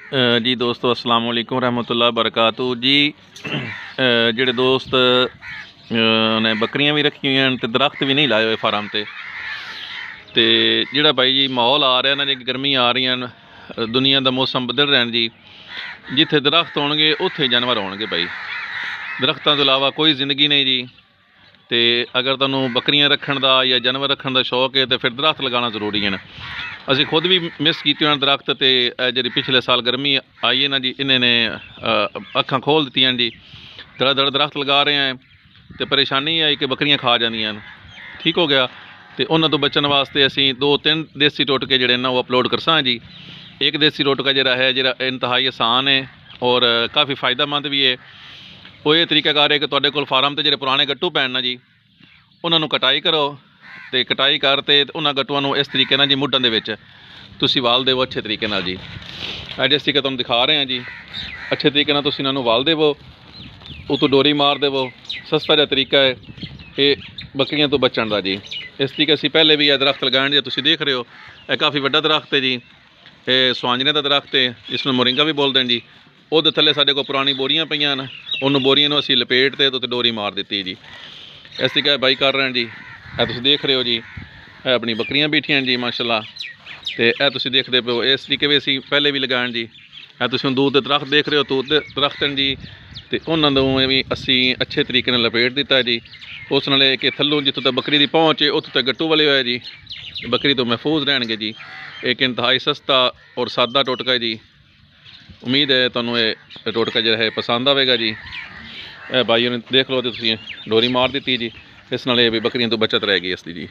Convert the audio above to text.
जी दोस्तों अस्सलाम वालेकुम रहमतुल्लाह बरकातहू जी। ਜਿਹੜੇ ਦੋਸਤ ਨੇ ਬੱਕਰੀਆਂ ਵੀ ਰੱਖੀਆਂ ਹੋਈਆਂ ਹਨ ਤੇ ਦਰਖਤ ਵੀ ਨਹੀਂ ਲਾਏ ਹੋਏ ਫਾਰਮ ਤੇ ਜਿਹੜਾ ਬਾਈ ਜੀ ਮਾਹੌਲ ਆ ਰਿਹਾ ਨਾ ਜੀ, ਗਰਮੀ ਆ ਰਹੀਆਂ ਹਨ, ਦੁਨੀਆ ਦਾ ਮੌਸਮ ਬਦਲ ਰਿਹਾ ਜੀ। ਜਿੱਥੇ ਦਰਖਤ ਹੋਣਗੇ ਉੱਥੇ ਜਾਨਵਰ ਹੋਣਗੇ ਬਾਈ। ਦਰਖਤਾਂ ਤੋਂ ਇਲਾਵਾ ਕੋਈ ਜ਼ਿੰਦਗੀ ਨਹੀਂ ਜੀ। ਤੇ ਅਗਰ ਤੁਹਾਨੂੰ ਬੱਕਰੀਆਂ ਰੱਖਣ ਦਾ ਜਾਂ ਜਾਨਵਰ ਰੱਖਣ ਦਾ ਸ਼ੌਕ ਹੈ ਤਾਂ ਫਿਰ ਦਰਖਤ ਲਗਾਉਣਾ ਜ਼ਰੂਰੀ ਹੈ। ਅਸੀਂ ਖੁਦ ਵੀ ਮਿਸ ਕੀਤੇ ਹੋਣ ਦਰਖਤ, ਤੇ ਜਿਹੜੀ ਪਿਛਲੇ ਸਾਲ ਗਰਮੀ ਆਈ ਹੈ ਨਾ ਜੀ, ਇਹਨਾਂ ਨੇ ਅੱਖਾਂ ਖੋਲ੍ਹ ਦਿੱਤੀਆਂ ਜੀ। ਦੜਾ ਦੜ ਦਰਖਤ ਲਗਾ ਰਹੇ ਹਾਂ ਤੇ ਪਰੇਸ਼ਾਨੀ ਆਈ ਕਿ ਬੱਕਰੀਆਂ ਖਾ ਜਾਂਦੀਆਂ ਹਨ। ਠੀਕ ਹੋ ਗਿਆ, ਤੇ ਉਹਨਾਂ ਤੋਂ ਬਚਣ ਵਾਸਤੇ ਅਸੀਂ 2-3 ਦੇਸੀ ਟੋਟਕੇ ਜਿਹੜੇ ਨਾ ਉਹ ਅਪਲੋਡ ਕਰਸਾਂ ਜੀ। ਇੱਕ ਦੇਸੀ ਟੋਟਕਾ ਜਿਹੜਾ ਇੰਤਹਾਈ ਆਸਾਨ ਹੈ ਔਰ ਕਾਫੀ ਫਾਇਦਾਮੰਦ ਵੀ ਹੈ। ਉਹ ਇਹ ਤਰੀਕਾਕਾਰ ਹੈ ਕਿ ਤੁਹਾਡੇ ਕੋਲ ਫਾਰਮ 'ਤੇ ਜਿਹੜੇ ਪੁਰਾਣੇ ਗੱਟੂ ਪੈਣ ਨਾ ਜੀ, ਉਹਨਾਂ ਨੂੰ ਕਟਾਈ ਕਰੋ, ਤੇ ਕਟਾਈ ਕਰਤੇ ਉਹਨਾਂ ਗੱਟੂਆਂ ਨੂੰ ਇਸ ਤਰੀਕੇ ਨਾਲ ਜੀ ਮੁੱਢਾਂ ਦੇ ਵਿੱਚ ਤੁਸੀਂ ਵਾਲ ਦੇਵੋ ਅੱਛੇ ਤਰੀਕੇ ਨਾਲ ਜੀ। ਜਿਸ ਤਰੀਕੇ ਤੁਹਾਨੂੰ ਦਿਖਾ ਰਹੇ ਹਾਂ ਜੀ, ਅੱਛੇ ਤਰੀਕੇ ਨਾਲ ਤੁਸੀਂ ਇਹਨਾਂ ਨੂੰ ਵਾਲ ਦੇਵੋ, ਉਤੋਂ ਡੋਰੀ ਮਾਰ ਦੇਵੋ। ਸਸਤਾ ਜਿਹਾ ਤਰੀਕਾ ਹੈ ਇਹ ਬੱਕਰੀਆਂ ਤੋਂ ਬਚਣ ਦਾ ਜੀ। ਇਸ ਤਰੀਕੇ ਅਸੀਂ ਪਹਿਲੇ ਵੀ ਇਹ ਦਰਖਤ ਲਗਾਉਣ ਦੀ ਤੁਸੀਂ ਦੇਖ ਰਹੇ ਹੋ। ਇਹ ਕਾਫੀ ਵੱਡਾ ਦਰਖਤ ਹੈ ਜੀ। ਇਹ ਸਵਾਂਜਣੇ ਦਾ ਦਰਖਤ ਹੈ, ਜਿਸ ਨੂੰ ਮੋਰਿੰਗਾ ਵੀ ਬੋਲਦੇ ਨੇ ਜੀ। ਉਹਦੇ ਥੱਲੇ ਸਾਡੇ ਕੋਲ ਪੁਰਾਣੀ ਬੋਰੀਆਂ ਪਈਆਂ ਹਨ, ਉਹਨੂੰ ਬੋਰੀਆਂ ਨੂੰ ਅਸੀਂ ਲਪੇਟ ਤੇ ਉੱਤੇ ਡੋਰੀ ਮਾਰ ਦਿੱਤੀ ਜੀ। ਇਸ ਤਰੀਕੇ ਬਾਈ ਕਰ ਰਹੇ ਜੀ। ਇਹ ਤੁਸੀਂ ਦੇਖ ਰਹੇ ਹੋ ਜੀ, ਇਹ ਆਪਣੀ ਬੱਕਰੀਆਂ ਬੈਠੀਆਂ ਜੀ ਮਾਸ਼ਾਅੱਲਾ। ਤੇ ਇਹ ਤੁਸੀਂ ਦੇਖਦੇ ਪਏ ਹੋ, ਇਸ ਤਰੀਕੇ ਵੀ ਅਸੀਂ ਪਹਿਲੇ ਵੀ ਲਗਾਉਣ ਜੀ। ਇਹ ਤੁਸੀਂ ਹੁਣ ਦੂਰ ਦੇ ਦਰਖਤ ਦੇਖ ਰਹੇ ਹੋ, ਦੂਰ ਦੇ ਦਰਖਤ ਹਨ ਜੀ, ਤੇ ਉਹਨਾਂ ਨੂੰ ਵੀ ਅਸੀਂ ਅੱਛੇ ਤਰੀਕੇ ਨਾਲ ਲਪੇਟ ਦਿੱਤਾ ਜੀ। ਉਸ ਨਾਲ ਕਿ ਥੱਲੋਂ ਜਿੱਥੋਂ ਤੱਕ ਬੱਕਰੀ ਦੀ ਪਹੁੰਚ ਹੈ ਉੱਥੋਂ ਤੱਕ ਗੱਟੂ ਵਾਲੇ ਹੋਏ ਜੀ, ਬੱਕਰੀ ਤੋਂ ਮਹਿਫੂਜ਼ ਰਹਿਣਗੇ ਜੀ। ਇੱਕ ਇੰਤਹਾਈ ਸਸਤਾ ਔਰ ਸਾਦਾ ਟੋਟਕਾ ਹੈ ਜੀ। ਉਮੀਦ ਹੈ ਤੁਹਾਨੂੰ ਇਹ ਟੋਟਕਾ ਜਿਹੜਾ ਹੈ ਪਸੰਦ ਆਵੇਗਾ ਜੀ। ਇਹ ਬਾਈ ਨੇ ਦੇਖ ਲਓ, ਤੇ ਤੁਸੀਂ ਡੋਰੀ ਮਾਰ ਦਿੱਤੀ ਜੀ। ਇਸ ਨਾਲ ਇਹ ਵੀ ਬੱਕਰੀਆਂ ਤੋਂ ਬਚਤ ਰਹੇਗੀ ਇਸ ਦੀ ਜੀ।